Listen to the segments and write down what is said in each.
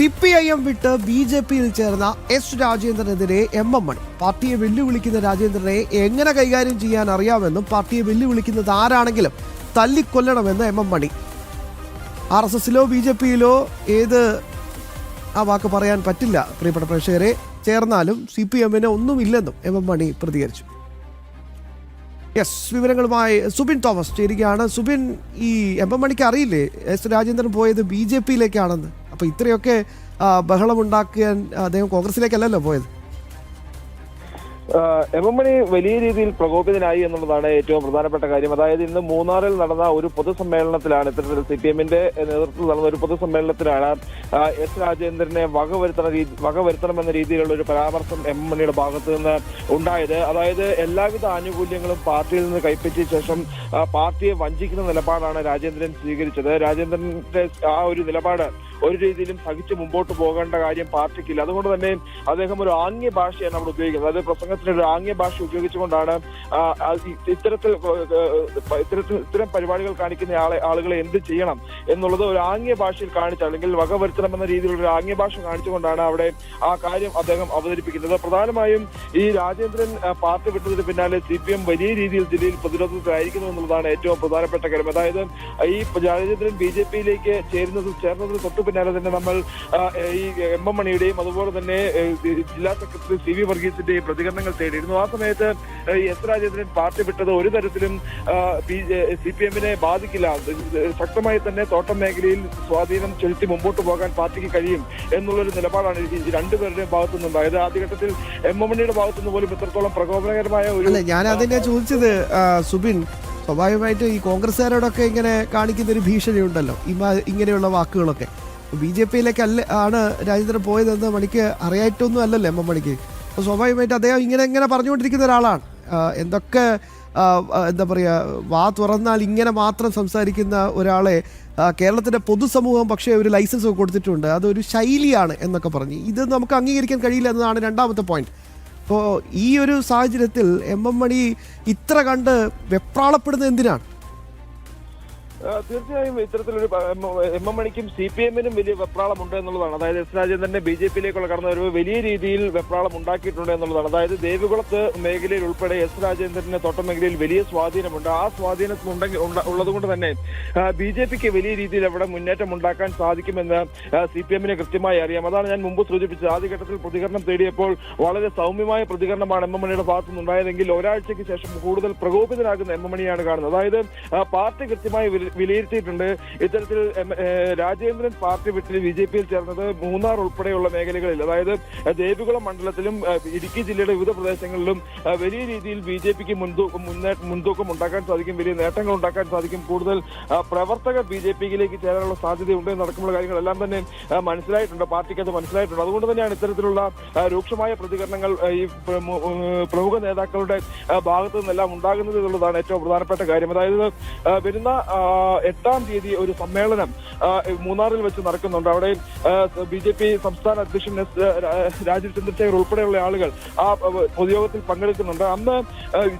CPIM വിട്ട് BJPയിൽ ചേർന്ന S രാജേന്ദ്രനെതിരെ M മണി. പാർട്ടിയെ വെല്ലുവിളിക്കുന്ന രാജേന്ദ്രനെ എങ്ങനെ കൈകാര്യം ചെയ്യാൻ അറിയാമെന്നും പാർട്ടിയെ വെല്ലുവിളിക്കുന്നത് ആരാണെങ്കിലും തല്ലിക്കൊല്ലണമെന്ന് എം മണി. RSSലോ BJPയിലോ ഏത് ആ വാക്ക് പറയാൻ പറ്റില്ല പ്രിയപ്പെട്ട പ്രേക്ഷകരെ. ചേർന്നാലും CPMന് ഒന്നുമില്ലെന്നും എം മണി പ്രതികരിച്ചു. വിവരങ്ങളുമായി സുബിൻ തോമസ് ചേരുകയാണ്. സുബിൻ, ഈ എം മണിക്ക് അറിയില്ലേ എസ് രാജേന്ദ്രൻ പോയത് BJPയിലേക്കാണെന്ന്? അപ്പോൾ ഇത്രയൊക്കെ ബഹളമുണ്ടാക്കാൻ അദ്ദേഹം കോൺഗ്രസിലേക്കല്ലല്ലോ പോയത്. എം മണി വലിയ രീതിയിൽ പ്രകോപിതനായി എന്നുള്ളതാണ് ഏറ്റവും പ്രധാനപ്പെട്ട കാര്യം. അതായത് ഇന്ന് മൂന്നാറിൽ നടന്ന ഒരു പൊതുസമ്മേളനത്തിലാണ്, ഇത്തരത്തിൽ CPMന്റെ നേതൃത്വത്തിൽ നടന്ന ഒരു പൊതുസമ്മേളനത്തിലാണ് എസ് രാജേന്ദ്രനെ വകവരുത്തണമെന്ന രീതിയിലുള്ള ഒരു പരാമർശം എം മണിയുടെ ഭാഗത്ത് നിന്ന് ഉണ്ടായത്. അതായത് എല്ലാവിധ ആനുകൂല്യങ്ങളും പാർട്ടിയിൽ നിന്ന് കൈപ്പറ്റിയ ശേഷം പാർട്ടിയെ വഞ്ചിക്കുന്ന നിലപാടാണ് രാജേന്ദ്രൻ സ്വീകരിച്ചത്. രാജേന്ദ്രന്റെ ആ ഒരു നിലപാട് ഒരു രീതിയിലും സഹിച്ച് മുമ്പോട്ട് പോകേണ്ട കാര്യം പാർട്ടിക്കില്ല. അതുകൊണ്ട് തന്നെ അദ്ദേഹം ഒരു ആംഗ്യ ഭാഷയാണ് അവിടെ ഉപയോഗിക്കുന്നത്. അതായത് പ്രസംഗത്തിന് ഒരു ആംഗ്യ ഭാഷ ഉപയോഗിച്ചുകൊണ്ടാണ് ഇത്തരം പരിപാടികൾ കാണിക്കുന്ന ആളുകളെ എന്ത് ചെയ്യണം എന്നുള്ളത് ഒരു ആംഗ്യ ഭാഷയിൽ കാണിച്ച, അല്ലെങ്കിൽ വകവരുത്തണമെന്ന രീതിയിലുള്ള ഒരു ആംഗ്യ ഭാഷ കാണിച്ചുകൊണ്ടാണ് അവിടെ ആ കാര്യം അദ്ദേഹം അവതരിപ്പിക്കുന്നത്. പ്രധാനമായും ഈ രാജേന്ദ്രൻ പാർട്ടി വിട്ടതിന് പിന്നാലെ CPM വലിയ രീതിയിൽ ജില്ലയിൽ പ്രതിരോധത്തിലായിരിക്കുന്നു എന്നുള്ളതാണ് ഏറ്റവും പ്രധാനപ്പെട്ട കാര്യം. അതായത് ഈ രാജേന്ദ്രൻ BJPയിലേക്ക് ചേർന്നതിന് തൊട്ടു പിന്നാലെ തന്നെ നമ്മൾ ഈ എം മണിയുടെയും അതുപോലെ തന്നെ ജില്ലാ സെക്രട്ടറി CV വർഗീസിന്റെയും പ്രതികരണങ്ങൾ തേടിയിരുന്നു. ആ സമയത്ത് എസ് രാജേന്ദ്രൻ പാർട്ടി വിട്ടത് ഒരു തരത്തിലും CPMനെ ബാധിക്കില്ല. ശക്തമായി തന്നെ തോട്ടം മേഖലയിൽ സ്വാധീനം ചെലുത്തി മുമ്പോട്ട് പോകാൻ പാർട്ടിക്ക് കഴിയും എന്നുള്ളൊരു നിലപാടാണ് രണ്ടുപേരുടെയും ഭാഗത്തു നിന്നുണ്ടായത്. ആദ്യഘട്ടത്തിൽ എം മണിയുടെ ഭാഗത്തുനിന്ന് പോലും ഇത്രത്തോളം പ്രകോപനകരമായ ഒരു, ഞാൻ അതിനെ ചോദിച്ചത് സുബിൻ, സ്വാഭാവികമായിട്ട് ഈ കോൺഗ്രസ്സുകാരോടൊക്കെ ഇങ്ങനെ കാണിക്കുന്ന ഒരു ഭീഷണി ഉണ്ടല്ലോ, ഇങ്ങനെയുള്ള വാക്കുകളൊക്കെ. BJPയിലേക്ക് ആണ് രാജേന്ദ്രൻ പോയതെന്ന് മണിക്ക് അറിയായിട്ടൊന്നും അല്ലല്ലോ എം മണിക്ക്. അപ്പോൾ സ്വാഭാവികമായിട്ട് അദ്ദേഹം ഇങ്ങനെ പറഞ്ഞുകൊണ്ടിരിക്കുന്ന ഒരാളാണ്. എന്തൊക്കെ എന്താ പറയുക, വാ തുറന്നാൽ ഇങ്ങനെ മാത്രം സംസാരിക്കുന്ന ഒരാളെ കേരളത്തിൻ്റെ പൊതുസമൂഹം പക്ഷേ ഒരു ലൈസൻസ് കൊടുത്തിട്ടുണ്ട്. അതൊരു ശൈലിയാണ് എന്നൊക്കെ പറഞ്ഞ് ഇത് നമുക്ക് അംഗീകരിക്കാൻ കഴിയില്ല എന്നതാണ് രണ്ടാമത്തെ പോയിന്റ്. അപ്പോൾ ഈ ഒരു സാഹചര്യത്തിൽ എം മണി ഇത്ര കണ്ട് വെപ്രാളപ്പെടുന്നത് എന്തിനാണ്? തീർച്ചയായും ഇത്തരത്തിലൊരു എം മണിക്കും CPMനും വലിയ വെപ്രാളമുണ്ട് എന്നുള്ളതാണ്. അതായത് എസ് രാജേന്ദ്രന്റെ BJPയിലേക്കുള്ള കടന്നുവരവ് വലിയ രീതിയിൽ വെപ്രാളം ഉണ്ടാക്കിയിട്ടുണ്ട് എന്നുള്ളതാണ്. അതായത് ദേവികുളത്ത് മേഖലയിൽ ഉൾപ്പെടെ എസ് രാജേന്ദ്രന്റെ തോട്ടം മേഖലയിൽ വലിയ സ്വാധീനമുണ്ട്. ആ സ്വാധീനം ഉള്ളതുകൊണ്ട് തന്നെ BJPക്ക് വലിയ രീതിയിൽ അവിടെ മുന്നേറ്റം ഉണ്ടാക്കാൻ സാധിക്കുമെന്ന് CPMന് കൃത്യമായി അറിയാം. അതാണ് ഞാൻ മുമ്പ് സൂചിപ്പിച്ചത്. ആദ്യഘട്ടത്തിൽ പ്രതികരണം തേടിയപ്പോൾ വളരെ സൗമ്യമായ പ്രതികരണമാണ് എം മണിയുടെ ഭാഗത്തു നിന്നുണ്ടായതെങ്കിൽ ഒരാഴ്ചയ്ക്ക് ശേഷം കൂടുതൽ പ്രകോപിതനാകുന്ന എം മണിയാണ് കാണുന്നത്. അതായത് പാർട്ടി കൃത്യമായി വിലയിരുത്തിയിട്ടുണ്ട്. ഇത്തരത്തിൽ രാജേന്ദ്രൻ പാർട്ടി വിട്ട് BJPയിൽ ചേർന്നത് മൂന്നാർ ഉൾപ്പെടെയുള്ള മേഖലകളിൽ, അതായത് ദേവികുളം മണ്ഡലത്തിലും ഇടുക്കി ജില്ലയുടെ വിവിധ പ്രദേശങ്ങളിലും വലിയ രീതിയിൽ BJPക്ക് മുൻതൂക്കം ഉണ്ടാക്കാൻ സാധിക്കും, വലിയ നേട്ടങ്ങൾ ഉണ്ടാക്കാൻ സാധിക്കും. കൂടുതൽ പ്രവർത്തകർ BJPയിലേക്ക് ചേരാനുള്ള സാധ്യതയുണ്ട് എന്നടക്കമുള്ള കാര്യങ്ങളെല്ലാം തന്നെ മനസ്സിലായിട്ടുണ്ട്, പാർട്ടിക്ക് അത് മനസ്സിലായിട്ടുണ്ട്. അതുകൊണ്ട് തന്നെയാണ് ഇത്തരത്തിലുള്ള രൂക്ഷമായ പ്രതികരണങ്ങൾ ഈ പ്രമുഖ നേതാക്കളുടെ ഭാഗത്തു നിന്നെല്ലാം ഉണ്ടാകുന്നത് എന്നുള്ളതാണ് ഏറ്റവും പ്രധാനപ്പെട്ട കാര്യം. അതായത് വരുന്ന 8-ാം തീയതി ഒരു സമ്മേളനം മൂന്നാറിൽ വെച്ച് നടക്കുന്നുണ്ട്. അവിടെ BJP സംസ്ഥാന അധ്യക്ഷൻ രാജീവ് ചന്ദ്രശേഖർ ഉൾപ്പെടെയുള്ള ആളുകൾ ആ പൊതുയോഗത്തിൽ പങ്കെടുക്കുന്നുണ്ട്. അന്ന്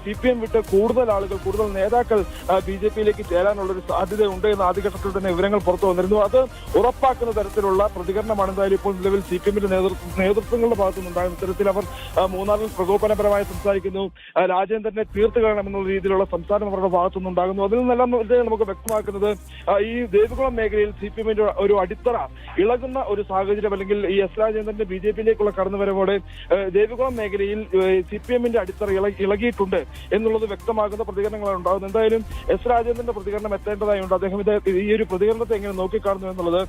CPM വിട്ട് കൂടുതൽ നേതാക്കൾ BJPയിലേക്ക് ചേരാനുള്ളൊരു സാധ്യതയുണ്ട് എന്ന് ആദ്യഘട്ടത്തിൽ തന്നെ വിവരങ്ങൾ പുറത്തു വന്നിരുന്നു. അത് ഉറപ്പാക്കുന്ന തരത്തിലുള്ള പ്രതികരണമാണ് എന്തായാലും ഇപ്പോൾ നിലവിൽ CPMന്റെ നേതൃത്വങ്ങളുടെ ഭാഗത്തുനിന്നുണ്ടാകുന്ന തരത്തിൽ അവർ മൂന്നാറിൽ പ്രകോപനപരമായി സംസാരിക്കുന്നു. രാജേന്ദ്രനെ തീർത്തു കളയണമെന്നുള്ള രീതിയിലുള്ള സംസാരം അവരുടെ ഭാഗത്തുനിന്നുണ്ടാകുന്നു. അതിൽ നിന്നെല്ലാം നമുക്ക് വ്യക്തമാക്കുന്നത് ഈ ദേവികുളം മേഖലയിൽ CPMന്റെ ഒരു അടിത്തറ ഇളകുന്ന ഒരു സാഹചര്യം, അല്ലെങ്കിൽ ഈ എസ് രാജേന്ദ്രന്റെ BJPയിലേക്കുള്ള കടന്നുവരവോടെ ദേവികുളം മേഖലയിൽ CPMന്റെ അടിത്തറ ഇളകിയിട്ടുണ്ട് എന്നുള്ളത് വ്യക്തമാകുന്ന പ്രതികരണങ്ങളാണ് ഉണ്ടാകുന്നത്. എന്തായാലും എസ് രാജേന്ദ്രന്റെ പ്രതികരണം എത്തേണ്ടതായുണ്ട്. അദ്ദേഹം ഈ ഒരു പ്രതികരണത്തെ എങ്ങനെ നോക്കിക്കാണുന്നു എന്നുള്ളത്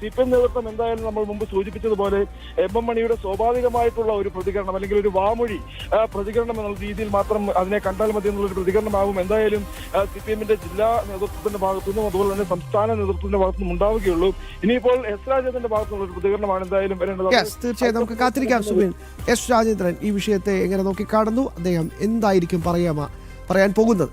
CPM നേതൃത്വം എന്തായാലും നമ്മൾ മുമ്പ് സൂചിപ്പിച്ചതുപോലെ എം മണിയുടെ സ്വാഭാവികമായിട്ടുള്ള ഒരു പ്രതികരണം, അല്ലെങ്കിൽ ഒരു വാമൊഴി പ്രതികരണം എന്നുള്ള രീതിയിൽ മാത്രം അതിനെ കണ്ടാൽ മതി എന്നുള്ളൊരു പ്രതികരണമാകും എന്തായാലും CPMന്റെ ജില്ലാ നേതൃത്വത്തിന്റെ ഭാഗത്തുനിന്നും അതുപോലെ തന്നെ സംസ്ഥാന നേതൃത്വത്തിന്റെ ഭാഗത്തുനിന്നും ഉണ്ടാവുകയുള്ളൂ. ഇനിയിപ്പോൾ എസ് രാജേന്ദ്രന്റെ ഭാഗത്തുനിന്നുള്ള ഒരു പ്രതികരണമാണ് എന്തായാലും വരേണ്ടത്. തീർച്ചയായും നമുക്ക് കാത്തിരിക്കാം സുബിൻ. എസ് രാജേന്ദ്രൻ ഈ വിഷയത്തെ എങ്ങനെ നോക്കിക്കാണുന്നു, അദ്ദേഹം എന്തായിരിക്കും പറയാൻ പോകുന്നത്?